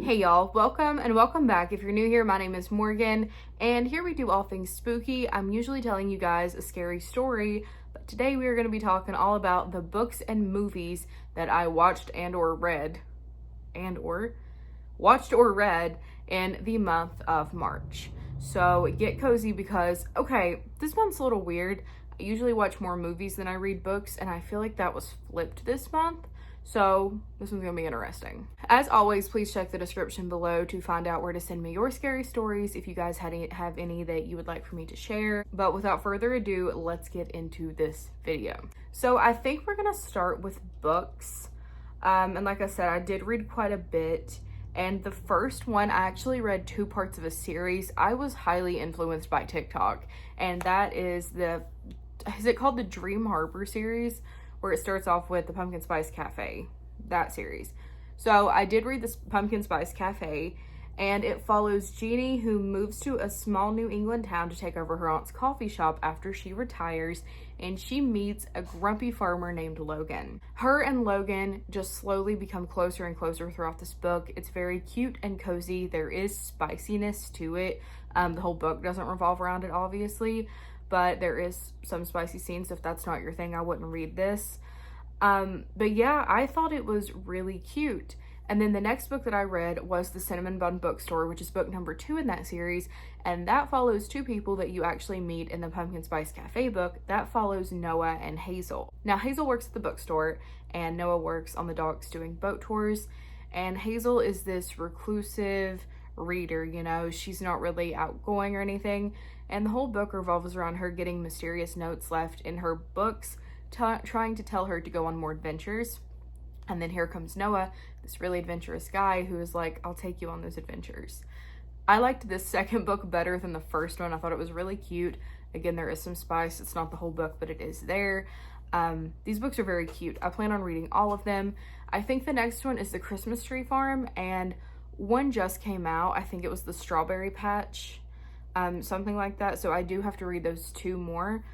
Hey y'all, welcome back. If you're new here, my name is Morgan, and here we do all things spooky. I'm usually telling you guys a scary story, but today we are going to be talking all about the books and movies that I watched or read in the month of March. So get cozy because, okay, this month's a little weird. I usually watch more movies than I read books, and I feel like that was flipped this month. So this one's gonna be interesting. As always, please check the description below to find out where to send me your scary stories if you guys have any that you would like for me to share. But without further ado, let's get into this video. So I think we're gonna start with books. And like I said, I did read quite a bit. And the first one, I actually read 2 parts of a series. I was highly influenced by TikTok. And that is is it called the Dream Harbor series? Where it starts off with the Pumpkin Spice Cafe, that series. So I did read this Pumpkin Spice Cafe, and it follows Jeannie, who moves to a small New England town to take over her aunt's coffee shop after she retires, and she meets a grumpy farmer named Logan. Her and Logan just slowly become closer and closer throughout this book. It's very cute and cozy. There is spiciness to it. The whole book doesn't revolve around it, obviously, but there is some spicy scenes. If that's not your thing, I wouldn't read this. But yeah, I thought it was really cute. And then the next book that I read was The Cinnamon Bun Bookstore, which is book number 2 in that series. And that follows 2 people that you actually meet in the Pumpkin Spice Cafe book. That follows Noah and Hazel. Now, Hazel works at the bookstore, and Noah works on the docks doing boat tours. And Hazel is this reclusive reader, you know, she's not really outgoing or anything. And the whole book revolves around her getting mysterious notes left in her books, trying to tell her to go on more adventures. And then here comes Noah, this really adventurous guy who is like, I'll take you on those adventures. I liked this second book better than the first one. I thought it was really cute. Again, there is some spice. It's not the whole book, but it is there. These books are very cute. I plan on reading all of them. I think the next one is The Christmas Tree Farm, and one just came out. I think it was The Strawberry Patch. Something like that. So I do have to read those 2 more,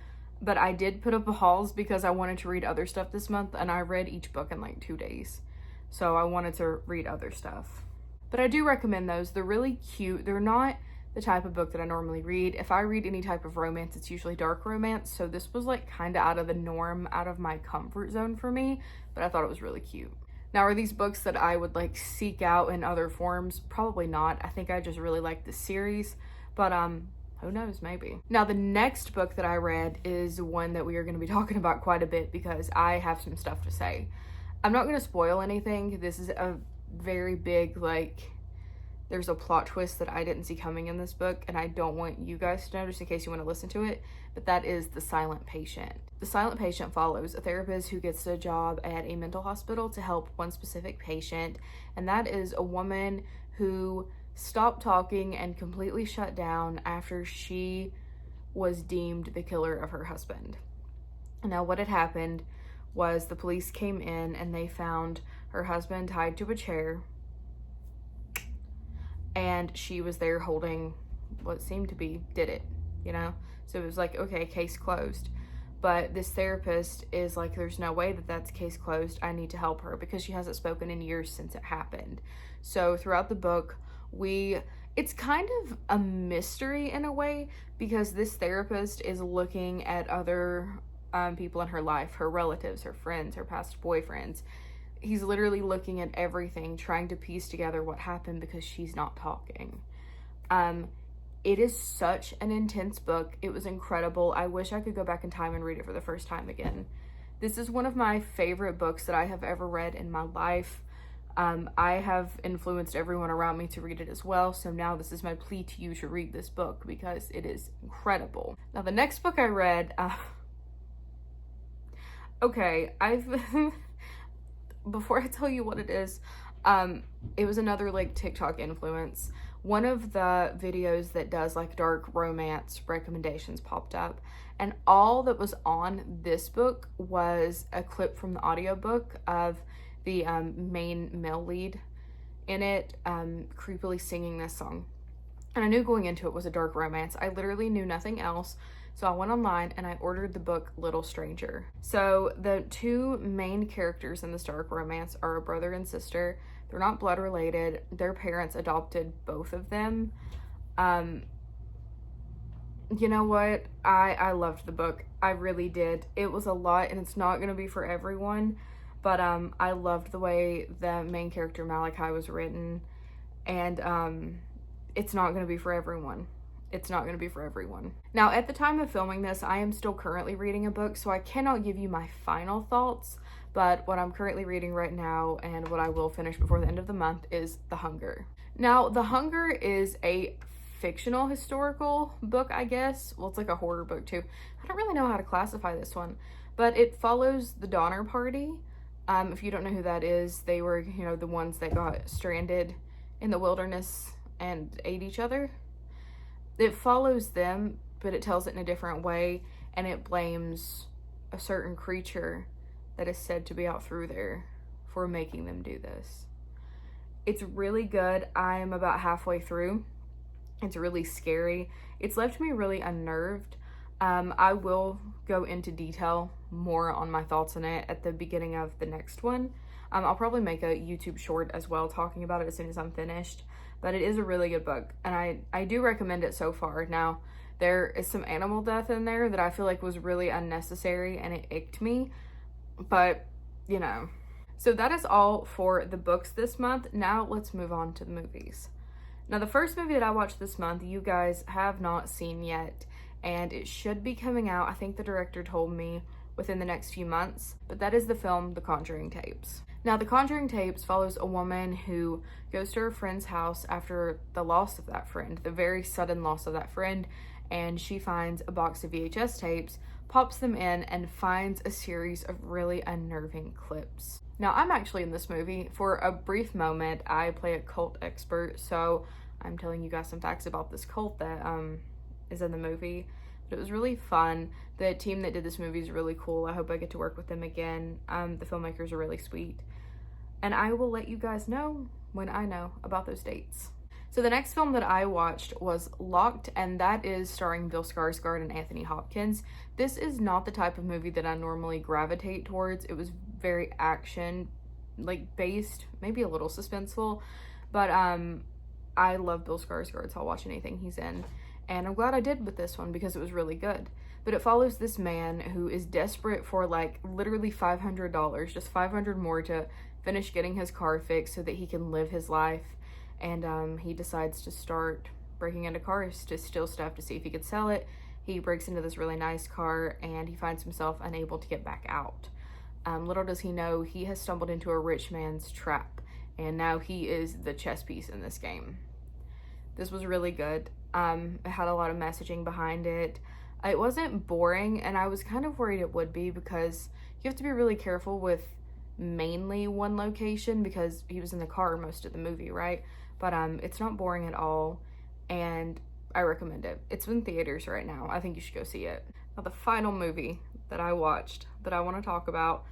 but I did put up a hauls because I wanted to read other stuff this month, and I read each book in like 2 days. So I wanted to read other stuff, but I do recommend those. They're really cute. They're not the type of book that I normally read. If I read any type of romance, it's usually dark romance. So this was like kind of out of the norm, out of my comfort zone for me, but I thought it was really cute. Now, are these books that I would like seek out in other forms? Probably not. I think I just really like the series. But who knows, maybe. Now, the next book that I read is one that we are going to be talking about quite a bit because I have some stuff to say. I'm not going to spoil anything. This is a very big, like, there's a plot twist that I didn't see coming in this book, and I don't want you guys to know just in case you want to listen to it, but that is The Silent Patient. The Silent Patient follows a therapist who gets a job at a mental hospital to help one specific patient, and that is a woman who stopped talking and completely shut down after she was deemed the killer of her husband. Now, what had happened was the police came in and they found her husband tied to a chair, and she was there holding what seemed to be did it, you know? So it was like, okay, case closed. But this therapist is like, there's no way that that's case closed. I need to help her because she hasn't spoken in years since it happened. So throughout the book, it's kind of a mystery in a way because this therapist is looking at other people in her life, her relatives, her friends, her past boyfriends. He's literally looking at everything, trying to piece together what happened because she's not talking. It is such an intense book. It was incredible. I wish I could go back in time and read it for the first time again. This is one of my favorite books that I have ever read in my life. I have influenced everyone around me to read it as well, so now this is my plea to you to read this book because it is incredible. Now, the next book I read, okay, before I tell you what it is, it was another like TikTok influence. One of the videos that does like dark romance recommendations popped up, and all that was on this book was a clip from the audiobook of the main male lead in it creepily singing this song. And I knew going into it was a dark romance. I literally knew nothing else. So I went online and I ordered the book Little Stranger. So the 2 main characters in this dark romance are a brother and sister. They're not blood related. Their parents adopted both of them. You know what? I loved the book. I really did. It was a lot, and it's not going to be for everyone, but I loved the way the main character Malachi was written, and it's not going to be for everyone. It's not going to be for everyone. Now, at the time of filming this, I am still currently reading a book, so I cannot give you my final thoughts, but what I'm currently reading right now and what I will finish before the end of the month is The Hunger. Now, The Hunger is a fictional historical book, I guess. Well, it's like a horror book too. I don't really know how to classify this one, but it follows the Donner Party. If you don't know who that is, they were, you know, the ones that got stranded in the wilderness and ate each other. It follows them, but it tells it in a different way, and it blames a certain creature that is said to be out through there for making them do this. It's really good. I'm about halfway through. It's really scary. It's left me really unnerved. I will go into detail more on my thoughts on it at the beginning of the next one. I'll probably make a YouTube short as well talking about it as soon as I'm finished. But it is a really good book, and I do recommend it so far. Now, there is some animal death in there that I feel like was really unnecessary, and it icked me. But, you know. So that is all for the books this month. Now let's move on to the movies. Now, the first movie that I watched this month, you guys have not seen yet, and it should be coming out, I think the director told me, within the next few months, but that is the film The Conjuring Tapes. Now, The Conjuring Tapes follows a woman who goes to her friend's house after the loss of that friend, the very sudden loss of that friend, and she finds a box of VHS tapes, pops them in, and finds a series of really unnerving clips. Now, I'm actually in this movie. For a brief moment, I play a cult expert, so I'm telling you guys some facts about this cult that is in the movie. But it was really fun. The team that did this movie is really cool. I hope I get to work with them again. The filmmakers are really sweet. And I will let you guys know when I know about those dates. So the next film that I watched was Locked, and that is starring Bill Skarsgård and Anthony Hopkins. This is not the type of movie that I normally gravitate towards. It was very action, like based, maybe a little suspenseful, but I love Bill Skarsgård, so I'll watch anything he's in. And I'm glad I did with this one because it was really good. But it follows this man who is desperate for like literally $500, just $500 more to finish getting his car fixed so that he can live his life. And he decides to start breaking into cars to steal stuff to see if he could sell it. He breaks into this really nice car and he finds himself unable to get back out. Little does he know, he has stumbled into a rich man's trap, and now he is the chess piece in this game. This was really good. It had a lot of messaging behind it. It wasn't boring, and I was kind of worried it would be because you have to be really careful with mainly one location because he was in the car most of the movie, right? But it's not boring at all, and I recommend it. It's in theaters right now. I think you should go see it. Now, the final movie that I watched that I want to talk about,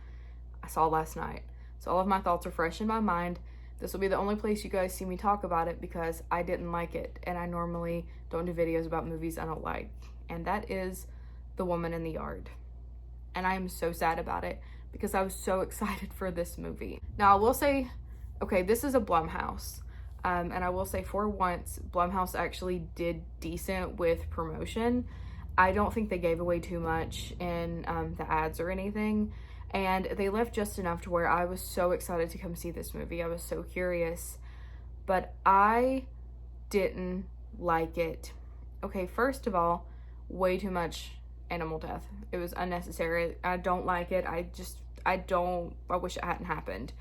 I saw last night. So all of my thoughts are fresh in my mind. This will be the only place you guys see me talk about it because I didn't like it, and I normally don't do videos about movies I don't like. And that is The Woman in the Yard. And I am so sad about it because I was so excited for this movie. Now, I will say, okay, this is a Blumhouse. And I will say for once, Blumhouse actually did decent with promotion. I don't think they gave away too much in the ads or anything. And they left just enough to where I was so excited to come see this movie. I was so curious. But I didn't like it. Okay, first of all, way too much animal death. It was unnecessary. I don't like it. I wish it hadn't happened.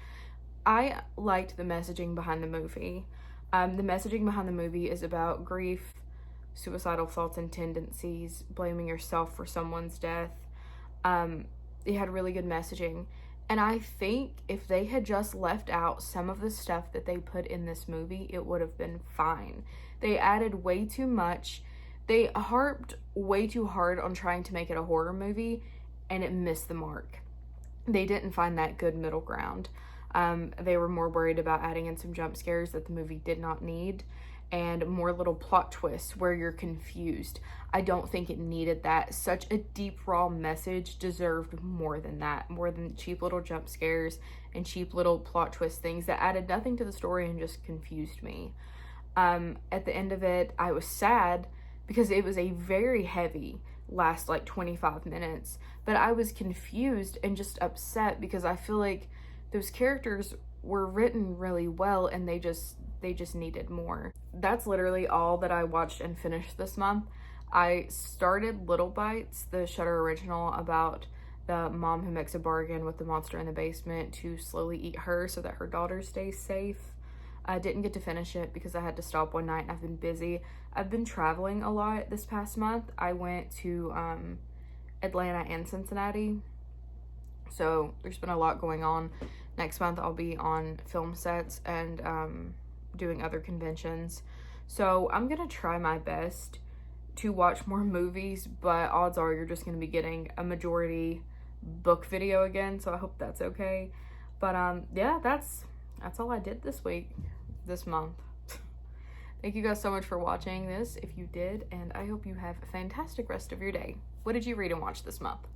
I liked the messaging behind the movie. The messaging behind the movie is about grief, suicidal thoughts and tendencies, blaming yourself for someone's death. It had really good messaging. And I think if they had just left out some of the stuff that they put in this movie, it would have been fine. They added way too much. They harped way too hard on trying to make it a horror movie, and it missed the mark. They didn't find that good middle ground. They were more worried about adding in some jump scares that the movie did not need. and more little plot twists where you're confused. I don't think it needed that. Such a deep, raw message deserved more than that, more than cheap little jump scares and cheap little plot twist things that added nothing to the story and just confused me. At the end of it, I was sad because it was a very heavy last like 25 minutes, but I was confused and just upset because I feel like those characters were written really well and they just needed more. That's literally all that I watched and finished this month. I started Little Bites, the Shudder original about the mom who makes a bargain with the monster in the basement to slowly eat her so that her daughter stays safe. I didn't get to finish it because I had to stop one night and I've been busy. I've been traveling a lot this past month. I went to Atlanta and Cincinnati, so there's been a lot going on. Next month I'll be on film sets and doing other conventions. So I'm gonna try my best to watch more movies, but odds are you're just gonna be getting a majority book video again, so I hope that's okay. But yeah, that's all I did this month. Thank you guys so much for watching this if you did, and I hope you have a fantastic rest of your day. What did you read and watch this month?